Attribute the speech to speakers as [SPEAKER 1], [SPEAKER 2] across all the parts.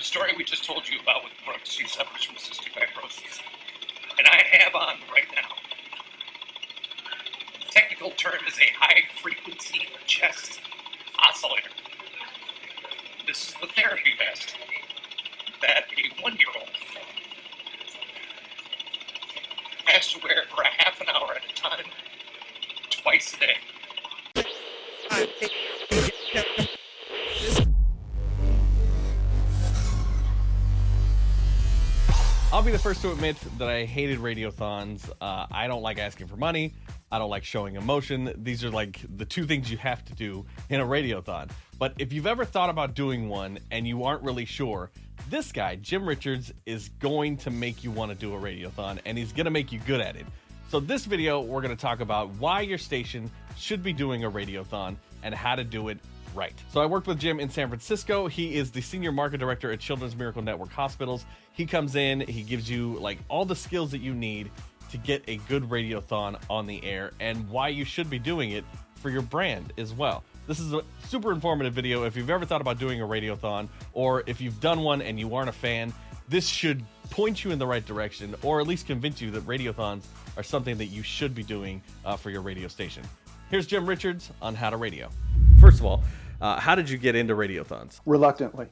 [SPEAKER 1] story we just told you about with Brooks, she suffers from cystic fibrosis. And I have on right now, the technical term is a high-frequency chest oscillator. This is the therapy vest that a 1-year-old has to wear for a half an hour at a time, twice a day.
[SPEAKER 2] I'll be the first to admit that I hated Radio-Thons. I don't like asking for money. I don't like showing emotion. These are like the two things you have to do in a Radio-Thon. But if you've ever thought about doing one and you aren't really sure, this guy, Jim Richards, is going to make you want to do a Radio-Thon, and he's going to make you good at it. So this video, we're going to talk about why your station should be doing a Radio-Thon and how to do it right. So I worked with Jim in San Francisco. He is the senior market director at Children's Miracle Network Hospitals. He comes in, he gives you like all the skills that you need to get a good Radio-Thon on the air and why you should be doing it for your brand as well. This is a super informative video. If you've ever thought about doing a Radio-Thon, or if you've done one and you aren't a fan, this should point you in the right direction, or at least convince you that Radio-Thons are something that you should be doing for your radio station. Here's Jim Richards on How to Radio. First of all, how did you get into Radio-Thons?
[SPEAKER 3] Reluctantly.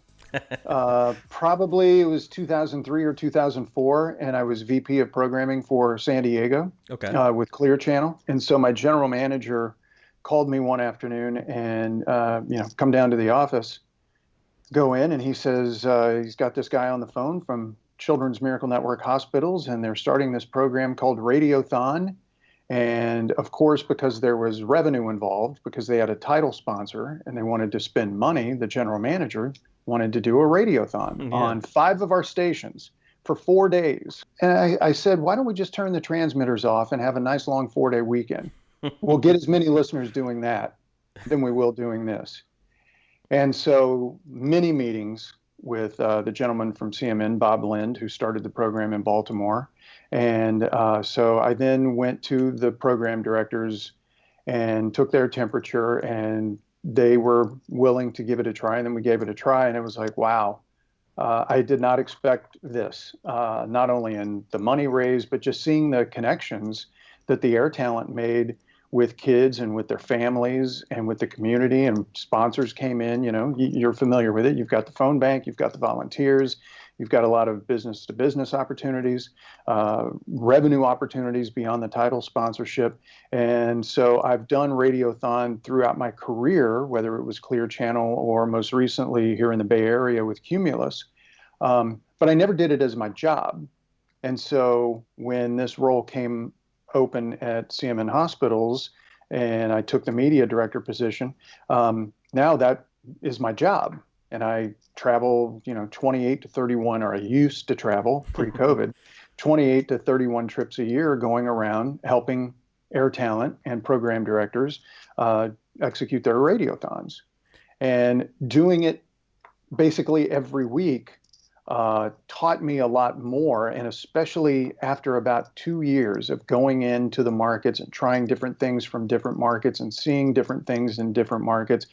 [SPEAKER 3] Probably it was 2003 or 2004, and I was VP of programming for San Diego with Clear Channel. And so my general manager called me one afternoon and, come down to the office, go in, and he says he's got this guy on the phone from Children's Miracle Network Hospitals, and they're starting this program called Radio-Thon. And of course, because there was revenue involved, because they had a title sponsor and they wanted to spend money, the general manager wanted to do a Radio-Thon on 5 of our stations for 4 days. And I said, why don't we just turn the transmitters off and have a nice long 4-day weekend? We'll get as many listeners doing that than we will doing this. And so many meetings with the gentleman from CMN, Bob Lind, who started the program in Baltimore. And so I then went to the program directors and took their temperature, and they were willing to give it a try. And then we gave it a try, and it was like, wow, I did not expect this, not only in the money raised, but just seeing the connections that the air talent made with kids and with their families and with the community, and sponsors came in. You know, you're familiar with it. You've got the phone bank, you've got the volunteers, you've got a lot of business to business opportunities, revenue opportunities beyond the title sponsorship. And so I've done Radio-Thon throughout my career, whether it was Clear Channel or most recently here in the Bay Area with Cumulus. But I never did it as my job. And so when this role came open at CMN Hospitals and I took the media director position, now that is my job. And I travel, 28 to 31, or I used to travel pre-COVID, 28 to 31 trips a year going around helping air talent and program directors execute their Radio-Thons. And doing it basically every week taught me a lot more, and especially after about 2 years of going into the markets and trying different things from different markets and seeing different things in different markets,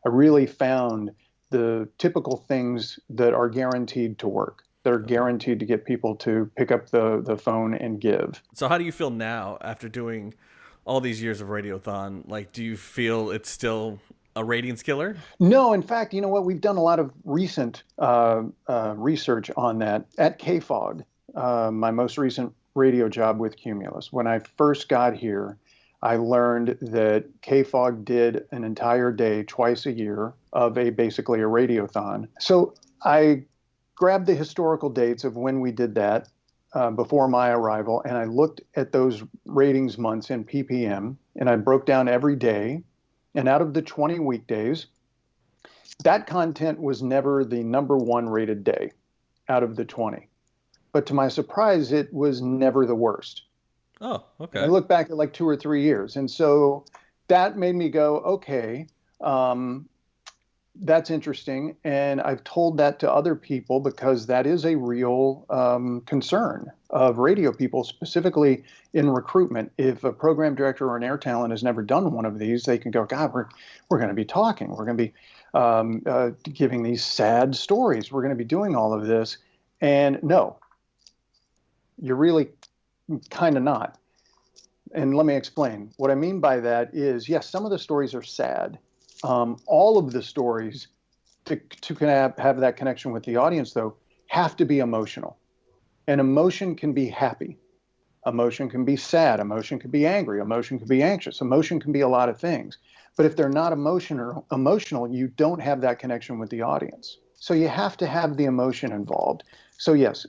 [SPEAKER 3] I really found the typical things that are guaranteed to work, that are guaranteed to get people to pick up the phone and give.
[SPEAKER 2] So how do you feel now after doing all these years of Radio-Thon? Like, do you feel it's still a ratings killer?
[SPEAKER 3] No, in fact, you know what? We've done a lot of recent research on that at KFOG, my most recent radio job with Cumulus. When I first got here, I learned that KFOG did an entire day twice a year of basically a Radio-Thon. So I grabbed the historical dates of when we did that before my arrival, and I looked at those ratings months in ppm, and I broke down every day. And out of the 20 weekdays, that content was never the number 1 rated day out of the 20. But to my surprise, it was never the worst.
[SPEAKER 2] Oh, okay.
[SPEAKER 3] I look back at like 2 or 3 years. And so that made me go, okay, that's interesting. And I've told that to other people because that is a real concern of radio people, specifically in recruitment. If a program director or an air talent has never done one of these, they can go, God, we're going to be talking. We're going to be giving these sad stories. We're going to be doing all of this. And no, you're really kind of not. And let me explain. What I mean by that is, yes, some of the stories are sad. All of the stories to have that connection with the audience, though, have to be emotional. And emotion can be happy. Emotion can be sad. Emotion can be angry. Emotion can be anxious. Emotion can be a lot of things. But if they're not emotional, you don't have that connection with the audience. So you have to have the emotion involved. So yes,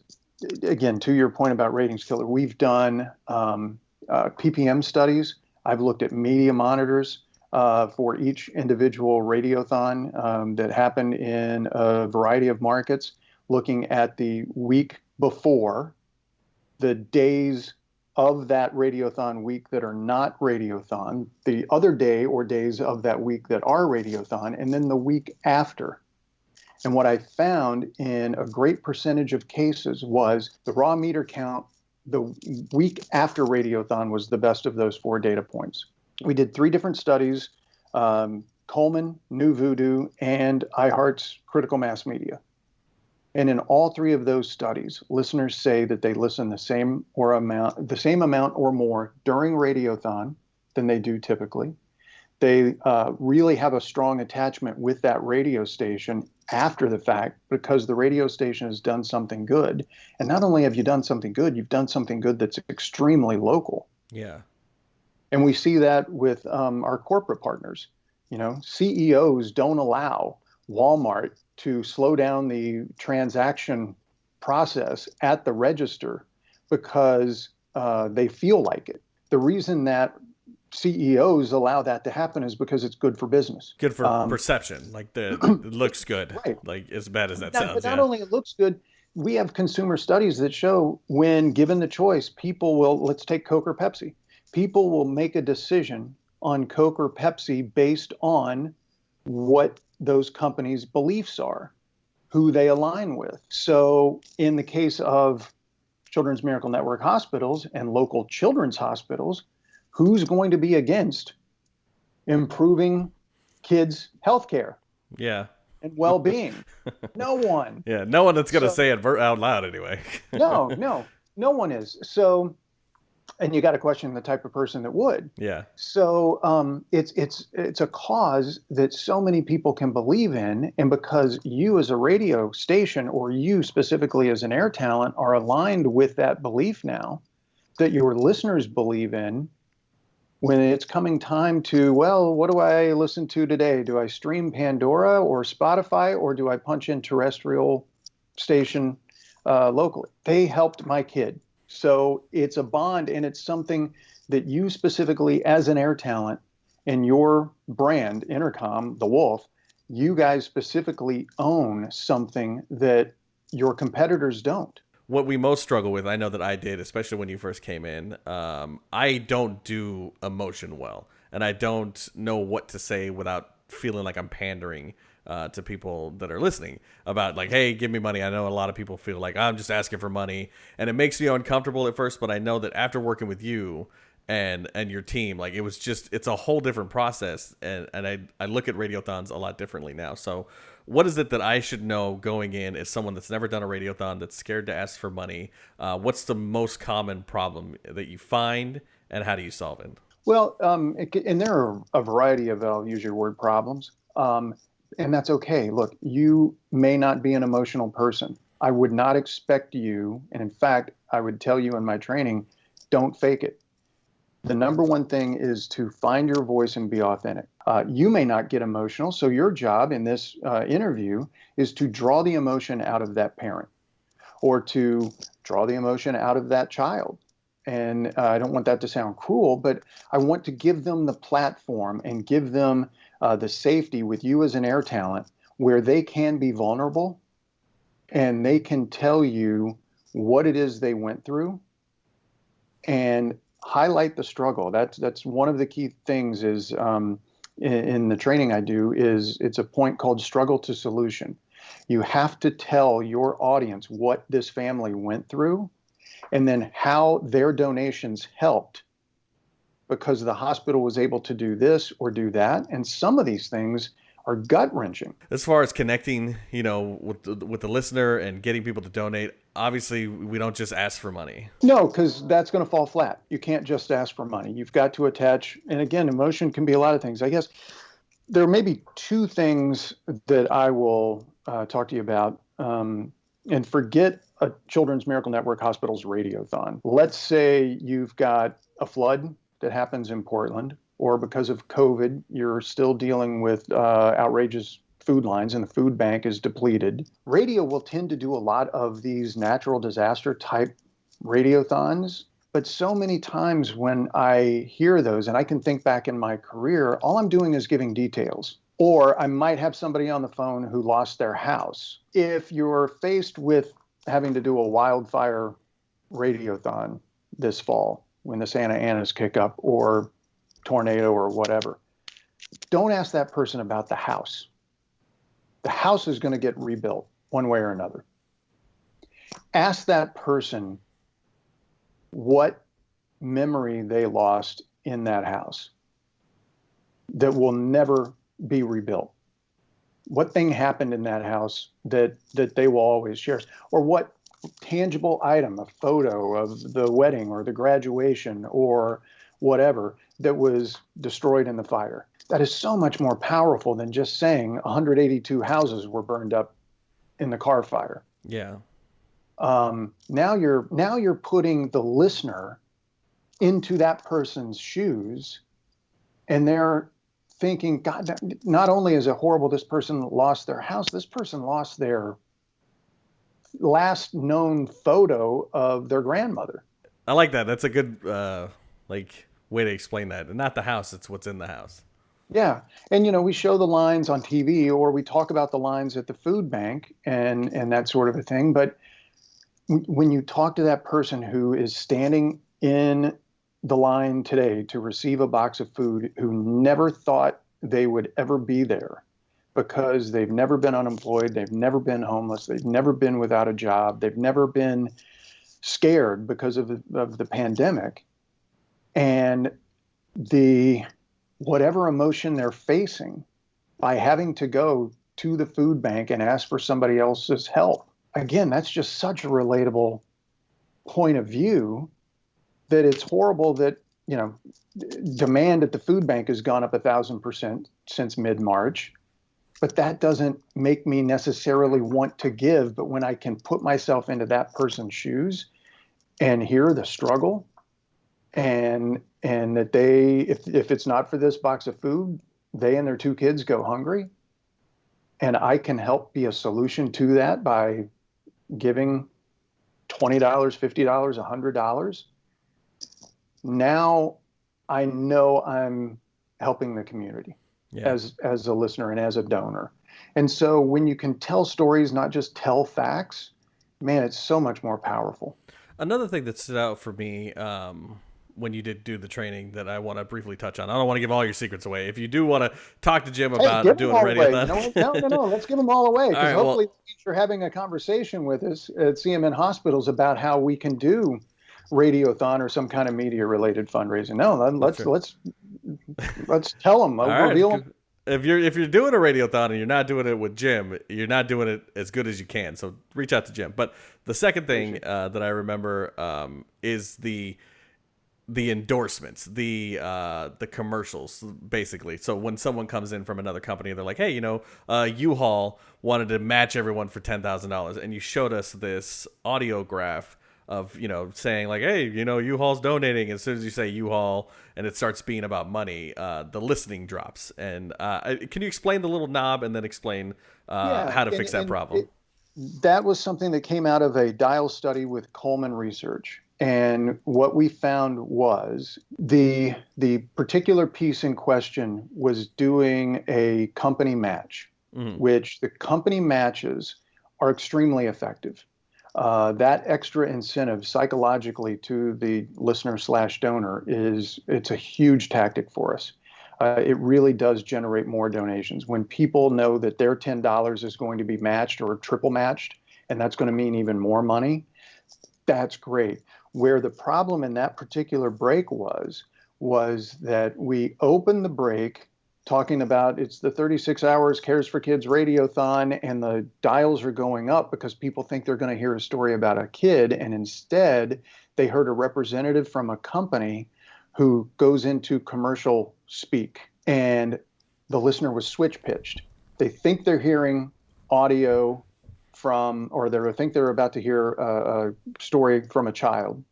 [SPEAKER 3] again, to your point about ratings killer, we've done PPM studies. I've looked at media monitors for each individual Radio-Thon that happened in a variety of markets, looking at the week before, the days of that Radio-Thon week that are not Radio-Thon, the other day or days of that week that are Radio-Thon, and then the week after. And what I found in a great percentage of cases was the raw meter count the week after Radio-Thon was the best of those 4 data points. We did 3 different studies, Coleman, New Voodoo, and iHeart's Critical Mass Media. And in all 3 of those studies, listeners say that they listen the same amount or more during Radio-Thon than they do typically. They really have a strong attachment with that radio station after the fact because the radio station has done something good. And not only have you done something good, you've done something good that's extremely local.
[SPEAKER 2] Yeah.
[SPEAKER 3] And we see that with our corporate partners. You know, CEOs don't allow Walmart to slow down the transaction process at the register because they feel like it. The reason that CEOs allow that to happen is because it's good for business.
[SPEAKER 2] Good for perception. Like it looks good.
[SPEAKER 3] Right.
[SPEAKER 2] Like as bad as that
[SPEAKER 3] But
[SPEAKER 2] sounds.
[SPEAKER 3] not only it looks good, we have consumer studies that show when given the choice, people will, let's take Coke or Pepsi. People will make a decision on Coke or Pepsi based on what those companies' beliefs are, who they align with. So in the case of Children's Miracle Network hospitals and local children's hospitals, who's going to be against improving kids' health care?
[SPEAKER 2] Yeah.
[SPEAKER 3] And well-being? No one.
[SPEAKER 2] Yeah, no one that's going to say it out loud anyway.
[SPEAKER 3] No one is. So, and you got to question the type of person that would.
[SPEAKER 2] Yeah.
[SPEAKER 3] So it's a cause that so many people can believe in, and because you as a radio station or you specifically as an air talent are aligned with that belief now that your listeners believe in, when it's coming time to, well, what do I listen to today? Do I stream Pandora or Spotify, or do I punch in terrestrial station locally? They helped my kid. So it's a bond, and it's something that you specifically as an air talent and your brand, Intercom, The Wolf, you guys specifically own something that your competitors don't.
[SPEAKER 2] What we most struggle with, I know that I did, especially when you first came in, I don't do emotion well, and I don't know what to say without feeling like I'm pandering to people that are listening about like, hey, give me money. I know a lot of people feel like I'm just asking for money, and it makes me uncomfortable at first, but I know that after working with you and your team, like it's a whole different process, and I look at Radio-Thons a lot differently now. So what is it that I should know going in as someone that's never done a Radio-Thon, that's scared to ask for money? What's the most common problem that you find, and how do you solve it?
[SPEAKER 3] Well, and there are a variety of, I'll use your word, problems, and that's okay. Look, you may not be an emotional person. I would not expect you, and in fact, I would tell you in my training, don't fake it. The number one thing is to find your voice and be authentic. You may not get emotional, so your job in this interview is to draw the emotion out of that parent or to draw the emotion out of that child. And I don't want that to sound cruel, but I want to give them the platform and give them the safety with you as an air talent where they can be vulnerable and they can tell you what it is they went through and highlight the struggle. That's one of the key things is in the training I do is it's a point called struggle to solution. You have to tell your audience what this family went through and then how their donations helped because the hospital was able to do this or do that. And some of these things are gut-wrenching.
[SPEAKER 2] As far as connecting, with the listener and getting people to donate, obviously we don't just ask for money.
[SPEAKER 3] No, because that's going to fall flat. You can't just ask for money. You've got to attach, and again, emotion can be a lot of things. I guess there may be two things that I will talk to you about, and forget a Children's Miracle Network Hospital's Radio-Thon. Let's say you've got a flood that happens in Portland, or because of COVID, you're still dealing with outrageous food lines and the food bank is depleted. Radio will tend to do a lot of these natural disaster type radiothons, but so many times when I hear those, and I can think back in my career, all I'm doing is giving details. Or I might have somebody on the phone who lost their house. If you're faced with having to do a wildfire radiothon this fall, when the Santa Anas kick up, or tornado or whatever, don't ask that person about the house. The house is going to get rebuilt one way or another. Ask that person what memory they lost in that house that will never be rebuilt. What thing happened in that house that they will always cherish? Or what tangible item, a photo of the wedding or the graduation or whatever, that was destroyed in the fire. That is so much more powerful than just saying 182 houses were burned up in the car fire.
[SPEAKER 2] Yeah.
[SPEAKER 3] Now you're putting the listener into that person's shoes, and they're thinking, God, not only is it horrible this person lost their house, this person lost their last known photo of their grandmother.
[SPEAKER 2] I like that. That's a good way to explain that. And not the house, it's what's in the house.
[SPEAKER 3] Yeah. And, we show the lines on TV, or we talk about the lines at the food bank and that sort of a thing. But when you talk to that person who is standing in the line today to receive a box of food, who never thought they would ever be there because they've never been unemployed, they've never been homeless, they've never been without a job, they've never been scared because of the pandemic, and the whatever emotion they're facing by having to go to the food bank and ask for somebody else's help. Again, that's just such a relatable point of view that it's horrible that, demand at the food bank has gone up 1,000% since mid-March, but that doesn't make me necessarily want to give. But when I can put myself into that person's shoes and hear the struggle, and that they, if it's not for this box of food, they and their 2 kids go hungry, and I can help be a solution to that by giving $20, $50, $100, now I know I'm helping the community as a listener and as a donor. And so when you can tell stories, not just tell facts, man, it's so much more powerful.
[SPEAKER 2] Another thing that stood out for me when you did do the training that I want to briefly touch on. I don't want to give all your secrets away. If you do want to talk to Jim about doing a radio-thon.
[SPEAKER 3] No, let's give them all away. Because hopefully you're having a conversation with us at CMN Hospitals about how we can do radio-thon or some kind of media-related fundraising. No, let's tell them. Reveal them.
[SPEAKER 2] If you're doing a radio-thon and you're not doing it with Jim, you're not doing it as good as you can. So reach out to Jim. But the second thing that I remember is the endorsements, the commercials, basically. So when someone comes in from another company, they're like, hey, U-Haul wanted to match everyone for $10,000. And you showed us this audiograph of, saying like, hey, U-Haul's donating. As soon as you say U-Haul and it starts being about money, the listening drops. And can you explain the little knob and then explain how to fix that problem?
[SPEAKER 3] That was something that came out of a dial study with Coleman Research. And what we found was the particular piece in question was doing a company match, which the company matches are extremely effective. That extra incentive psychologically to the listener/donor it's a huge tactic for us. It really does generate more donations. When people know that their $10 is going to be matched or triple matched, and that's going to mean even more money, that's great. Where the problem in that particular break was that we opened the break talking about it's the 36 Hours Cares for Kids Radio-Thon, and the dials are going up because people think they're going to hear a story about a kid, and instead they heard a representative from a company who goes into commercial speak, and the listener was switch pitched. They think they're hearing audio from, or they think they're about to hear a story from a child,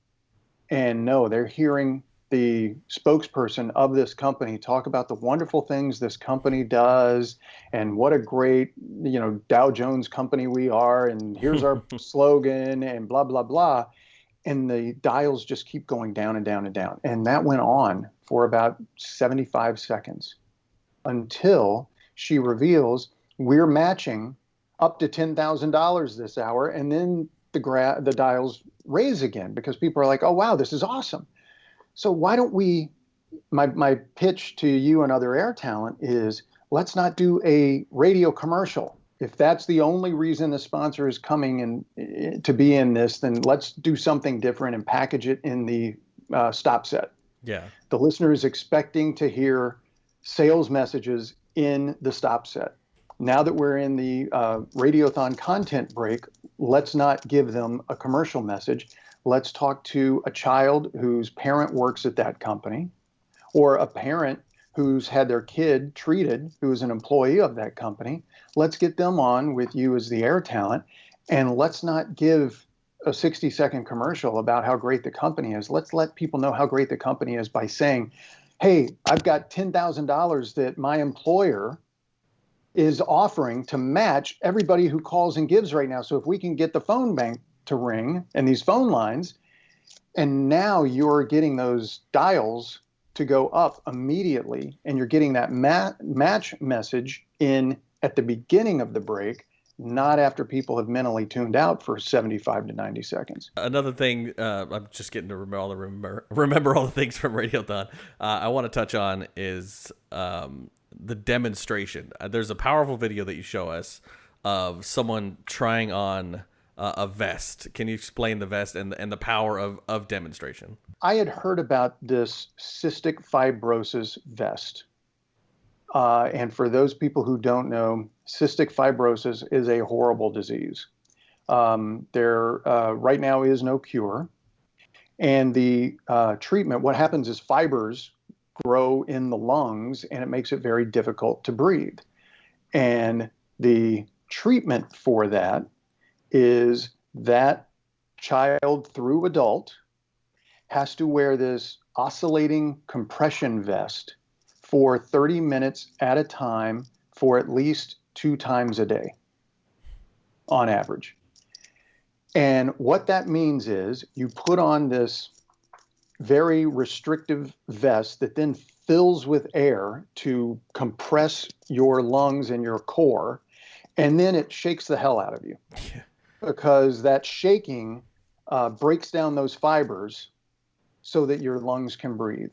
[SPEAKER 3] and no, they're hearing the spokesperson of this company talk about the wonderful things this company does and what a great, Dow Jones company we are. And here's our slogan and blah, blah, blah. And the dials just keep going down and down and down. And that went on for about 75 seconds until she reveals we're matching up to $10,000 this hour. And then the dials raise again because people are like, oh, wow, this is awesome. So why don't we, my pitch to you and other air talent is, let's not do a radio commercial. If that's the only reason the sponsor is coming in to be in this, then let's do something different and package it in the stop set.
[SPEAKER 2] Yeah.
[SPEAKER 3] The listener is expecting to hear sales messages in the stop set. Now that we're in the Radio-Thon content break, let's not give them a commercial message. Let's talk to a child whose parent works at that company, or a parent who's had their kid treated, who is an employee of that company. Let's get them on with you as the air talent, and let's not give a 60-second commercial about how great the company is. Let's let people know how great the company is by saying, hey, I've got $10,000 that my employer is offering to match everybody who calls and gives right now. So if we can get the phone bank to ring and these phone lines, and now you're getting those dials to go up immediately, and you're getting that match message in at the beginning of the break, not after people have mentally tuned out for 75 to 90 seconds.
[SPEAKER 2] Another thing, I'm just getting to remember all the things from Radio-Thon. I want to touch on is the demonstration. There's a powerful video that you show us of someone trying on a vest. Can you explain the vest and the power of demonstration?
[SPEAKER 3] I had heard about this cystic fibrosis vest. And for those people who don't know, cystic fibrosis is a horrible disease. There right now is no cure. And the treatment, what happens is fibers grow in the lungs, and it makes it very difficult to breathe. And the treatment for that is that child through adult has to wear this oscillating compression vest for 30 minutes at a time for at least 2 times a day on average. And what that means is you put on this very restrictive vest that then fills with air to compress your lungs and your core, and then it shakes the hell out of you. Yeah. Because that shaking breaks down those fibers so that your lungs can breathe.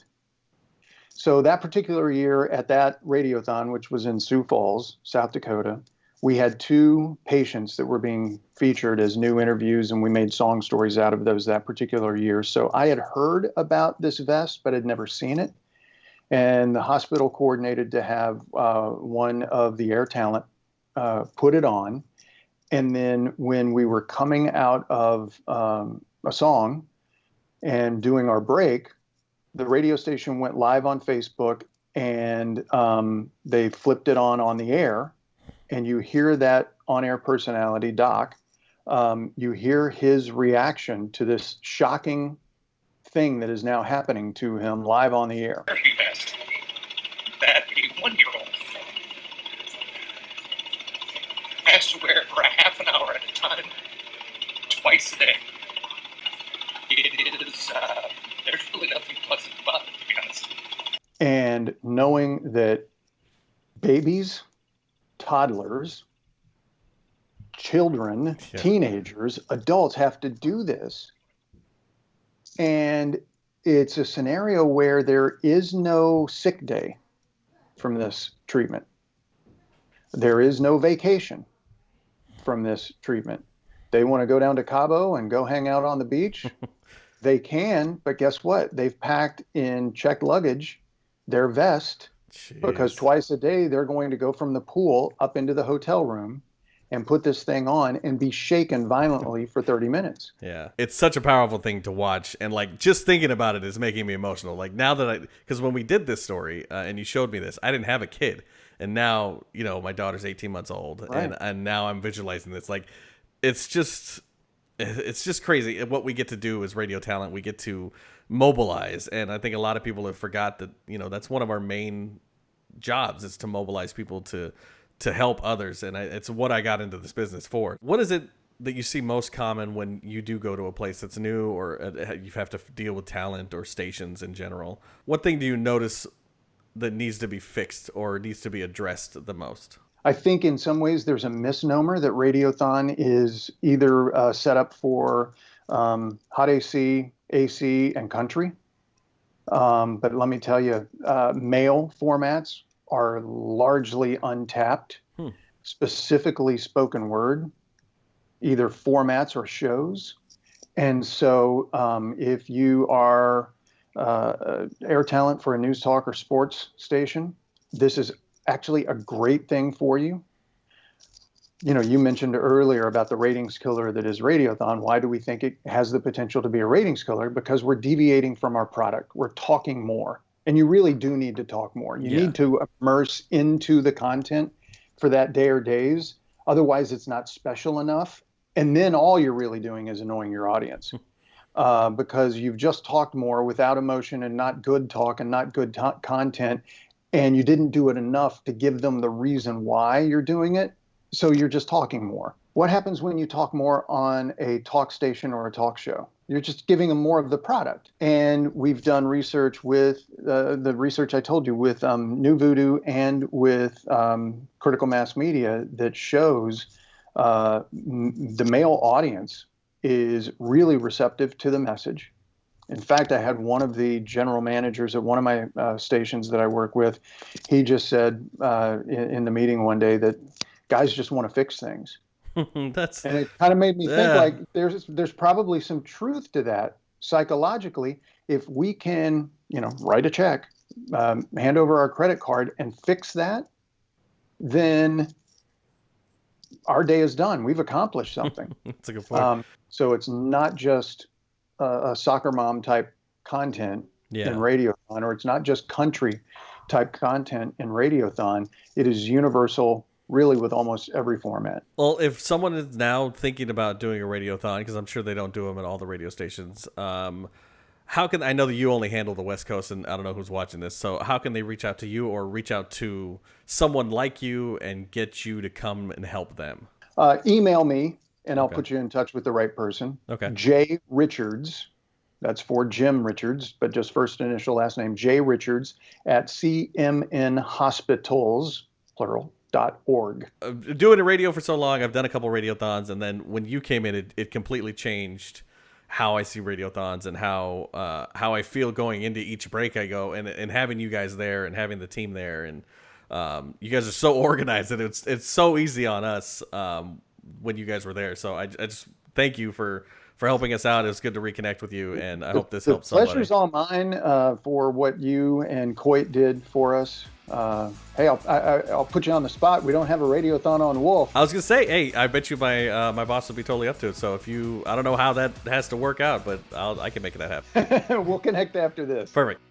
[SPEAKER 3] So that particular year at that Radio-Thon, which was in Sioux Falls, South Dakota, we had 2 patients that were being featured as new interviews, and we made song stories out of those that particular year. So I had heard about this vest, but had never seen it. And the hospital coordinated to have one of the air talent put it on. And then when we were coming out of a song and doing our break, the radio station went live on Facebook, and they flipped it on the air. And you hear that on-air personality, Doc, you hear his reaction to this shocking thing that is now happening to him live on the air.
[SPEAKER 1] Therapy vest that a 1-year-old has to wear for a half an hour at a time, twice a day. It is, there's really nothing pleasant about it, to be honest.
[SPEAKER 3] And knowing that babies, toddlers, children, teenagers, adults have to do this. And it's a scenario where there is no sick day from this treatment. There is no vacation from this treatment. They want to go down to Cabo and go hang out on the beach. They can, but guess what? They've packed in checked luggage their vest
[SPEAKER 2] Jeez.
[SPEAKER 3] Because twice a day they're going to go from the pool up into the hotel room and put this thing on and be shaken violently for 30 minutes.
[SPEAKER 2] Yeah. It's such a powerful thing to watch. And like, just thinking about it is making me emotional. Like now that because when we did this story and you showed me this, I didn't have a kid. And now, my daughter's 18 months old.
[SPEAKER 3] Right.
[SPEAKER 2] And now I'm visualizing this. Like, it's just crazy. What we get to do as radio talent, we get to mobilize. And I think a lot of people have forgot that, that's one of our main jobs is to mobilize people to help others. And it's what I got into this business for. What is it that you see most common when you do go to a place that's new or you have to deal with talent or stations in general? What thing do you notice that needs to be fixed or needs to be addressed the most?
[SPEAKER 3] I think in some ways there's a misnomer that Radio-Thon is either set up for hot AC, and country. But let me tell you, mail formats are largely untapped, specifically spoken word, either formats or shows. And so if you are air talent for a news talk or sports station, this is actually a great thing for you. You mentioned earlier about the ratings killer that is Radio-Thon. Why do we think it has the potential to be a ratings killer? Because we're deviating from our product. We're talking more. And you really do need to talk more. You need to immerse into the content for that day or days. Otherwise, it's not special enough. And then all you're really doing is annoying your audience. Because you've just talked more without emotion and not good talk and not good content. And you didn't do it enough to give them the reason why you're doing it. So you're just talking more. What happens when you talk more on a talk station or a talk show? You're just giving them more of the product. And we've done research with the research I told you with New Voodoo and with Critical Mass Media that shows the male audience is really receptive to the message. In fact, I had one of the general managers at one of my stations that I work with. He just said in the meeting one day that guys just want to fix things. And it kind of made me think like there's probably some truth to that psychologically. If we can, write a check, hand over our credit card and fix that, then our day is done. We've accomplished something.
[SPEAKER 2] That's a good point.
[SPEAKER 3] So it's not just a soccer mom type content in Radio-Thon, or it's not just country type content in Radio-Thon. It is universal, really, with almost every format.
[SPEAKER 2] Well, if someone is now thinking about doing a Radio-Thon, because I'm sure they don't do them at all the radio stations, how can I know that you only handle the West Coast, and I don't know who's watching this, so how can they reach out to you or reach out to someone like you and get you to come and help them?
[SPEAKER 3] Email me, and I'll put you in touch with the right person.
[SPEAKER 2] Okay.
[SPEAKER 3] J. Richards, that's for Jim Richards, but just first initial, last name, J. Richards at cmnhospitals, plural, .org.
[SPEAKER 2] Doing a radio for so long, I've done a couple Radio-Thons, and then when you came in, it completely changed how I see Radio-Thons and how I feel going into each break I go, and having you guys there and having the team there, and you guys are so organized that it's so easy on us when you guys were there. So I just thank you for helping us out. It was good to reconnect with you, and I hope this helps somebody.
[SPEAKER 3] The pleasure's all mine for what you and Coit did for us. Hey, I'll put you on the spot. We don't have a Radio-Thon on Wolf.
[SPEAKER 2] I was gonna say, hey, I bet you my boss will be totally up to it. So if I don't know how that has to work out, but I can make that happen.
[SPEAKER 3] We'll connect after this.
[SPEAKER 2] Perfect.